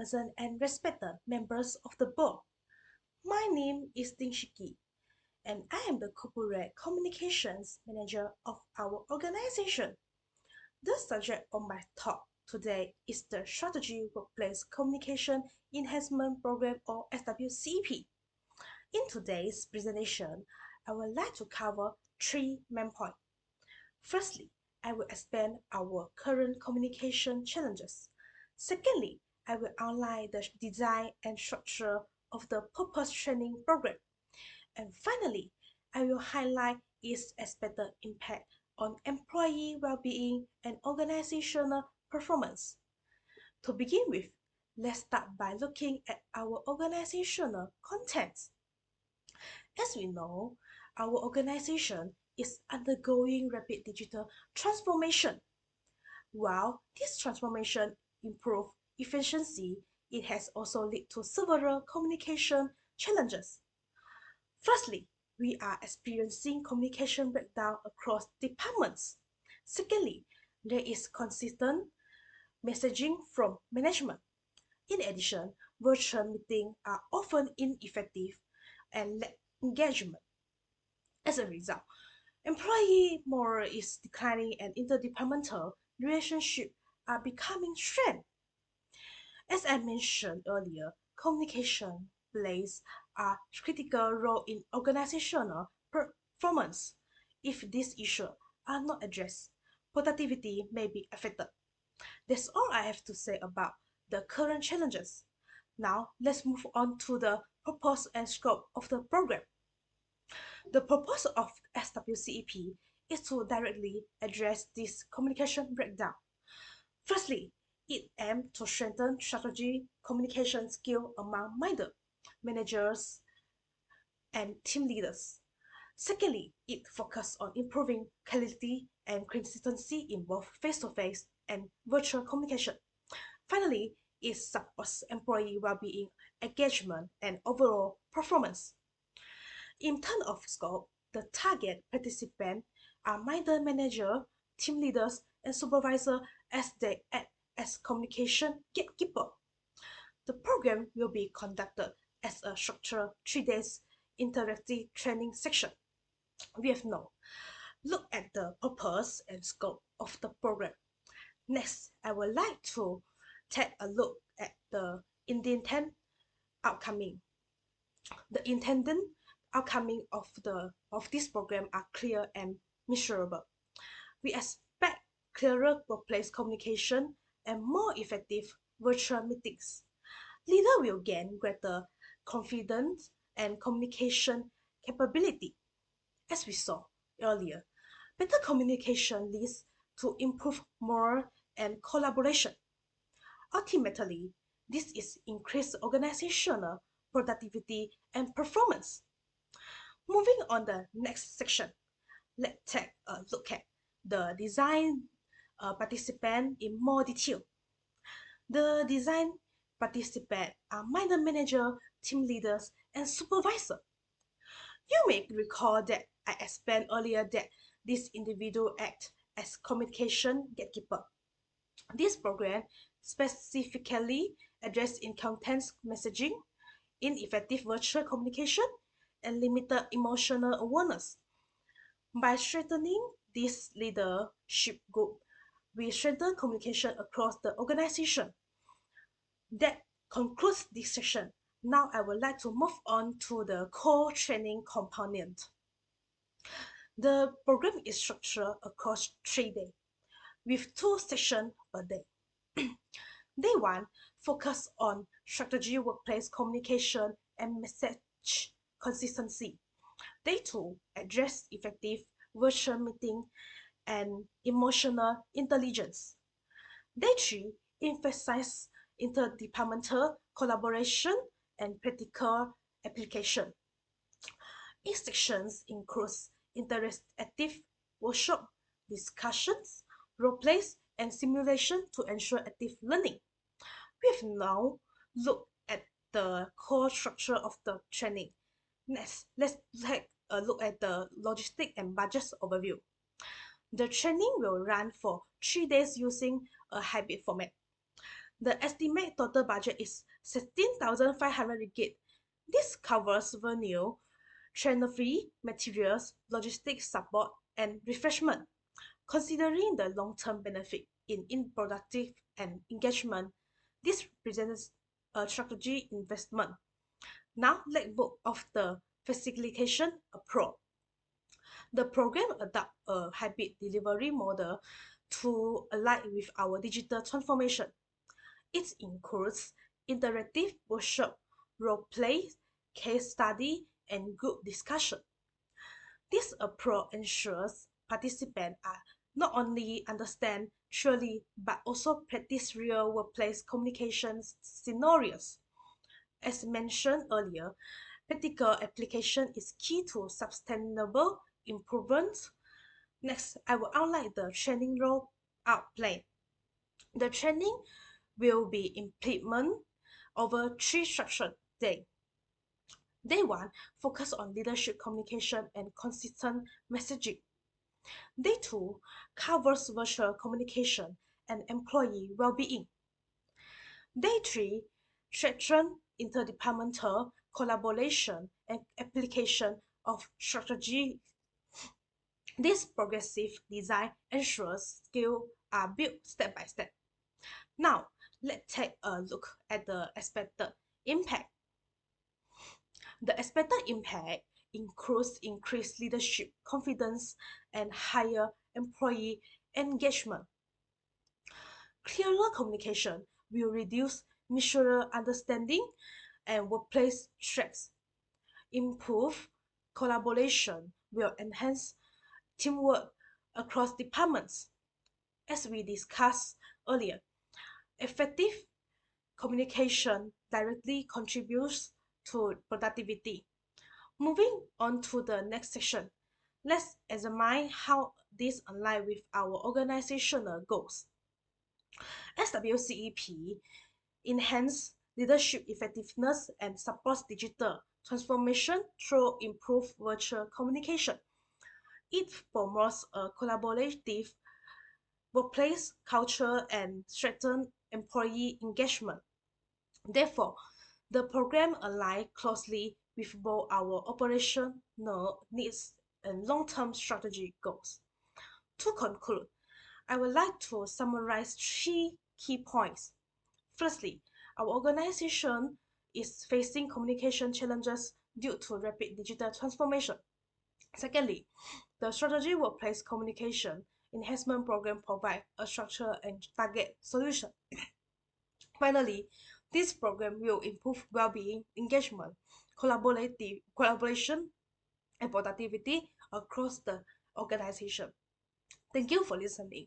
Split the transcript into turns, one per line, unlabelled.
present and respected members of the board. My name is Ding Shiki, and I am the Corporate Communications Manager of our organization. The subject of my talk today is the Strategy Workplace Communication Enhancement Program or SWCP. In today's presentation, I would like to cover three main points. Firstly, I will explain our current communication challenges. Secondly, I will outline the design and structure of the purpose training program. And finally, I will highlight its expected impact on employee well-being and organizational performance. To begin with, let's start by looking at our organizational contents. As we know, our organization is undergoing rapid digital transformation. While this transformation improves efficiency, it has also led to several communication challenges. Firstly, we are experiencing communication breakdown across departments. Secondly, there is consistent messaging from management. In addition, virtual meetings are often ineffective and lack engagement. As a result, employee morale is declining and interdepartmental relationships are becoming strained. As I mentioned earlier, communication plays a critical role in organizational performance. If these issues are not addressed, productivity may be affected. That's all I have to say about the current challenges. Now, let's move on to the purpose and scope of the program. The purpose of SWCEP is to directly address this communication breakdown. Firstly, it aims to strengthen strategy communication skill among middle managers and team leaders. Secondly, it focuses on improving clarity and consistency in both face-to-face and virtual communication. Finally, it supports employee well-being, engagement, and overall performance. In terms of scope, the target participants are middle manager, team leaders, and supervisors as they act as communication gatekeeper. The program will be conducted as a structured 3 days interactive training section. We have now looked at the purpose and scope of the program. Next, I would like to take a look at the intended outcoming. The intended outcoming of this program are clear and measurable. We expect clearer workplace communication and more effective virtual meetings. Leaders will gain greater confidence and communication capability. As we saw earlier, better communication leads to improved morale and collaboration. Ultimately, this is increased organizational productivity and performance. Moving on the next section, let's take a look at the design participant in more detail. The design participants are middle manager, team leaders, and supervisor. You may recall that I explained earlier that this individual act as communication gatekeeper. This program specifically addresses incompetence messaging, ineffective virtual communication, and limited emotional awareness. By strengthening this leadership group, we strengthen communication across the organization. That concludes this section. Now I would like to move on to the core training component. The program is structured across 3 days, with 2 sessions per day. Day 1 focus on strategy, workplace communication, and message consistency. Day 2 address effective virtual meeting and emotional intelligence. Day 3 emphasize interdepartmental collaboration and practical application. Each section includes interactive workshop, discussions, role plays, and simulation to ensure active learning. We have now looked at the core structure of the training. Next, let's take a look at the logistic and budget overview. The training will run for 3 days using a hybrid format. The estimated total budget is 16,500 ringgit. This covers venue, trainer fee, materials, logistics support, and refreshment. Considering the long-term benefit in productive and engagement, this represents a strategy investment. Now let's move of the facilitation approach. The program adopts a hybrid delivery model to align with our digital transformation. It includes interactive workshop, role play, case study, and group discussion. This approach ensures participants are not only understand theory but also practice real workplace communication scenarios. As mentioned earlier, practical application is key to sustainable improvement. Next, I will outline the training rollout plan. The training will be implemented over three structured days. Day 1 focus on leadership communication and consistent messaging. Day 2 covers virtual communication and employee well-being. Day 3 strengthen interdepartmental collaboration and application of strategy. This progressive design ensures skills are built step by step. Now, let's take a look at the expected impact. The expected impact includes increased leadership confidence and higher employee engagement. Clearer communication will reduce mutual understanding and workplace stress. Improved collaboration will enhance teamwork across departments. As we discussed earlier, effective communication directly contributes to productivity. Moving on to the next section, let's examine how this aligns with our organizational goals. SWCEP enhance leadership effectiveness and supports digital transformation through improved virtual communication. It promotes a collaborative workplace culture and strengthens employee engagement. Therefore, the program aligns closely with both our operational needs and long-term strategy goals. To conclude, I would like to summarize three key points. Firstly, our organization is facing communication challenges due to rapid digital transformation. Secondly, the strategy workplace communication enhancement program provides a structure and target solution. Finally, this program will improve well-being, engagement, collaboration, and productivity across the organization. Thank you for listening.